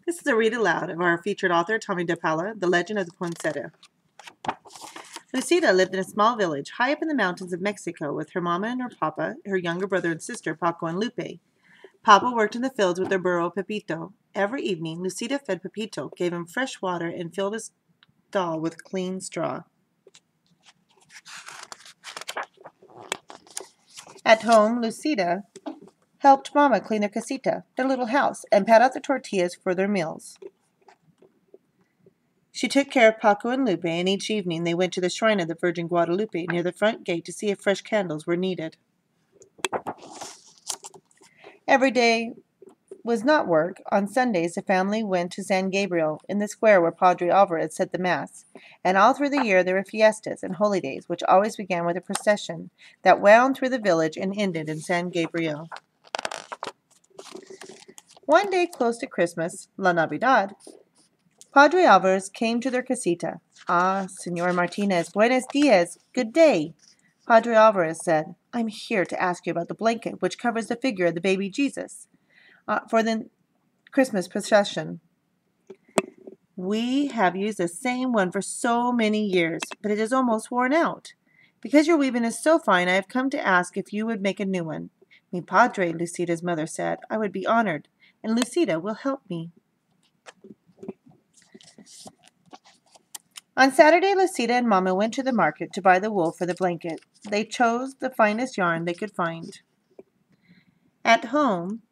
This is a read aloud of our featured author, Tomie DePaola, The Legend of the Poinsettia. Lucida lived in a small village high up in the mountains of Mexico with her mama and her papa, her younger brother and sister, Paco and Lupe. Papa worked in the fields with their burro, Pepito. Every evening, Lucida fed Pepito, gave him fresh water, and filled his stall with clean straw. At home, Lucida helped Mama clean their casita, their little house, and pat out the tortillas for their meals. She took care of Paco and Lupe, and each evening they went to the shrine of the Virgin Guadalupe near the front gate to see if fresh candles were needed. Every day was not work. On Sundays, the family went to San Gabriel, in the square where Padre Alvarez said the Mass, and all through the year there were fiestas and holy days, which always began with a procession that wound through the village and ended in San Gabriel. One day close to Christmas, La Navidad, Padre Alvarez came to their casita. "Ah, Senor Martinez, buenos dias, good day." Padre Alvarez said, "I'm here to ask you about the blanket which covers the figure of the baby Jesus for the Christmas procession. We have used the same one for so many years, but it is almost worn out. Because your weaving is so fine, I have come to ask if you would make a new one." "Mi padre," Lucida's mother said. "I would be honored, and Lucida will help me." On Saturday, Lucida and Mama went to the market to buy the wool for the blanket. They chose the finest yarn they could find. At home,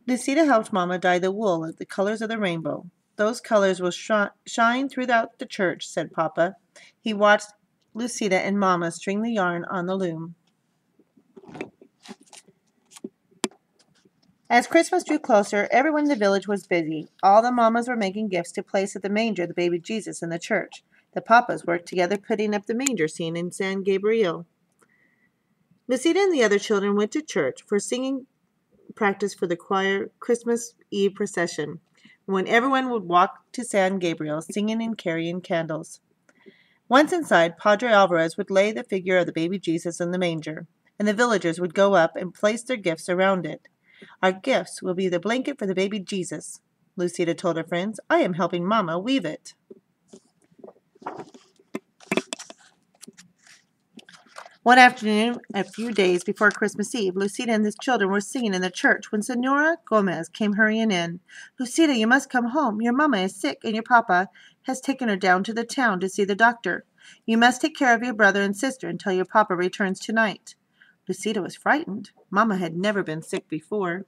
Lucida helped Mama dye the wool of the colors of the rainbow. "Those colors will shine throughout the church," said Papa. He watched Lucida and Mama string the yarn on the loom. As Christmas drew closer, everyone in the village was busy. All the mamas were making gifts to place at the manger of the baby Jesus in the church. The papas worked together putting up the manger scene in San Gabriel. Lucida and the other children went to church for singing practice for the choir Christmas Eve procession, when everyone would walk to San Gabriel singing and carrying candles. Once inside, Padre Alvarez would lay the figure of the baby Jesus in the manger, and the villagers would go up and place their gifts around it. "Our gifts will be the blanket for the baby Jesus," Lucida told her friends. "I am helping Mama weave it." One afternoon, a few days before Christmas Eve, Lucida and the children were singing in the church when Senora Gomez came hurrying in. "Lucida, you must come home. Your Mama is sick, and your Papa has taken her down to the town to see the doctor. You must take care of your brother and sister until your Papa returns tonight." Lucida was frightened. Mama had never been sick before.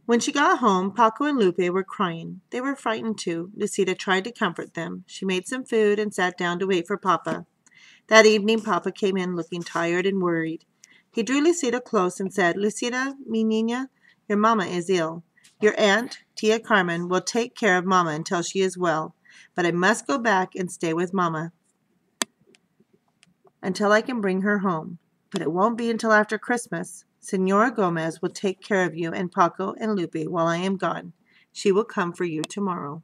When she got home, Paco and Lupe were crying. They were frightened too. Lucida tried to comfort them. She made some food and sat down to wait for Papa. That evening, Papa came in looking tired and worried. He drew Lucida close and said, "Lucida, mi niña, your Mama is ill. Your aunt, Tia Carmen, will take care of Mama until she is well. But I must go back and stay with Mama until I can bring her home. But it won't be until after Christmas. Senora Gomez will take care of you and Paco and Lupe while I am gone. She will come for you tomorrow."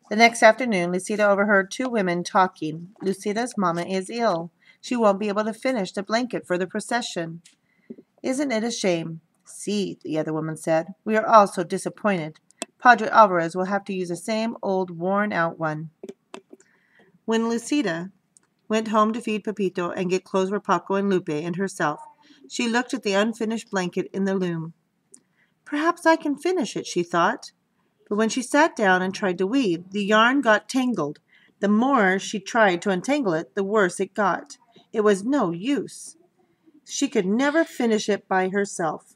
The next afternoon, Lucida overheard two women talking. "Lucida's Mama is ill. She won't be able to finish the blanket for the procession." "Isn't it a shame?" "See," the other woman said. "We are all so disappointed. Padre Alvarez will have to use the same old worn-out one." When Lucida went home to feed Pepito and get clothes for Paco and Lupe and herself, she looked at the unfinished blanket in the loom. "Perhaps I can finish it," she thought. But when she sat down and tried to weave, the yarn got tangled. The more she tried to untangle it, the worse it got. It was no use. She could never finish it by herself.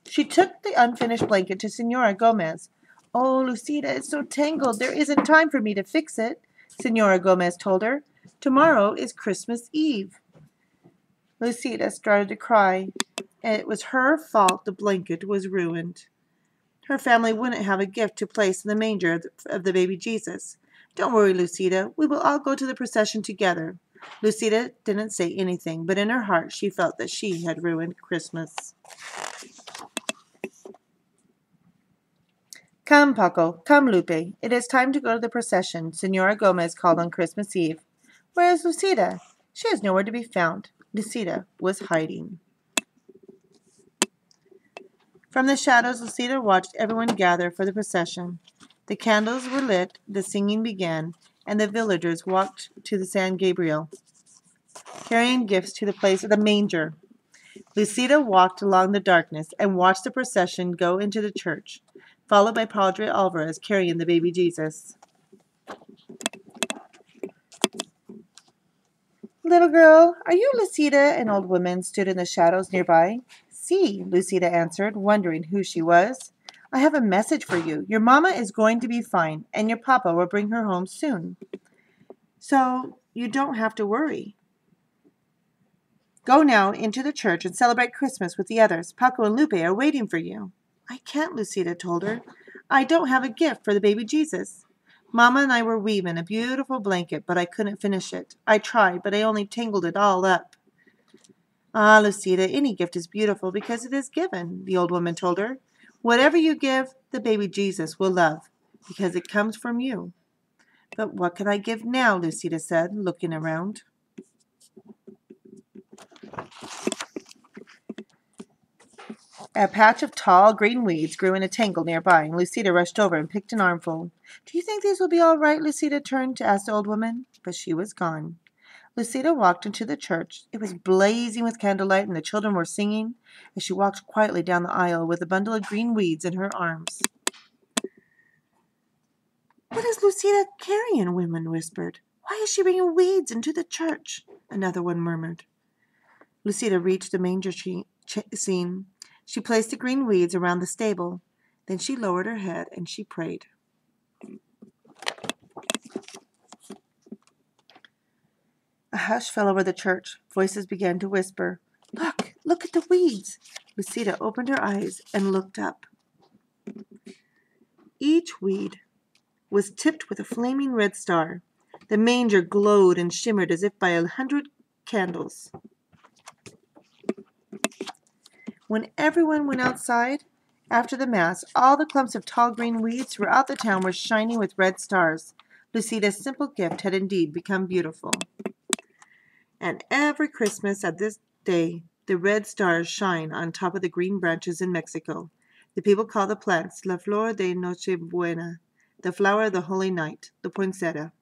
She took the unfinished blanket to Senora Gomez. "Oh, Lucida, it's so tangled. There isn't time for me to fix it," Senora Gomez told her. "Tomorrow is Christmas Eve." Lucida started to cry. It was her fault the blanket was ruined. Her family wouldn't have a gift to place in the manger of the baby Jesus. "Don't worry, Lucida. We will all go to the procession together." Lucida didn't say anything, but in her heart she felt that she had ruined Christmas. Come, Paco, come, Lupe. It is time to go to the procession. Senora Gomez called on Christmas Eve. Where is Lucida? She is nowhere to be found. Lucida was hiding. From the shadows, Lucida watched everyone gather for the procession. The candles were lit, the singing began, and the villagers walked to the San Gabriel, carrying gifts to the place of the manger. Lucida walked along the darkness and watched the procession go into the church, followed by Padre Alvarez carrying the baby Jesus. Little girl, are you Lucida? An old woman stood in the shadows nearby. Si, Lucida answered, wondering who she was. I have a message for you. Your mama is going to be fine, and your papa will bring her home soon. So you don't have to worry. Go now into the church and celebrate Christmas with the others. Paco and Lupe are waiting for you. I can't, Lucida told her. I don't have a gift for the baby Jesus. Mama and I were weaving a beautiful blanket, but I couldn't finish it. I tried, but I only tangled it all up. Ah, Lucida, any gift is beautiful because it is given, the old woman told her. Whatever you give, the baby Jesus will love, because it comes from you. But what can I give now, Lucida said, looking around. A patch of tall green weeds grew in a tangle nearby, and Lucida rushed over and picked an armful. Do you think these will be all right? Lucida turned to ask the old woman, but she was gone. Lucida walked into the church. It was blazing with candlelight, and the children were singing as she walked quietly down the aisle with a bundle of green weeds in her arms. What is Lucida carrying? Women whispered. Why is she bringing weeds into the church? Another one murmured. Lucida reached the manger scene. She placed the green weeds around the stable. Then she lowered her head and she prayed. A hush fell over the church. Voices began to whisper. Look at the weeds. Lucida opened her eyes and looked up. Each weed was tipped with a flaming red star. The manger glowed and shimmered as if by 100 candles. When everyone went outside, after the Mass, all the clumps of tall green weeds throughout the town were shining with red stars. Lucida's simple gift had indeed become beautiful. And every Christmas at this day, the red stars shine on top of the green branches in Mexico. The people call the plants La Flor de Nochebuena, the flower of the Holy Night, the Poinsettia.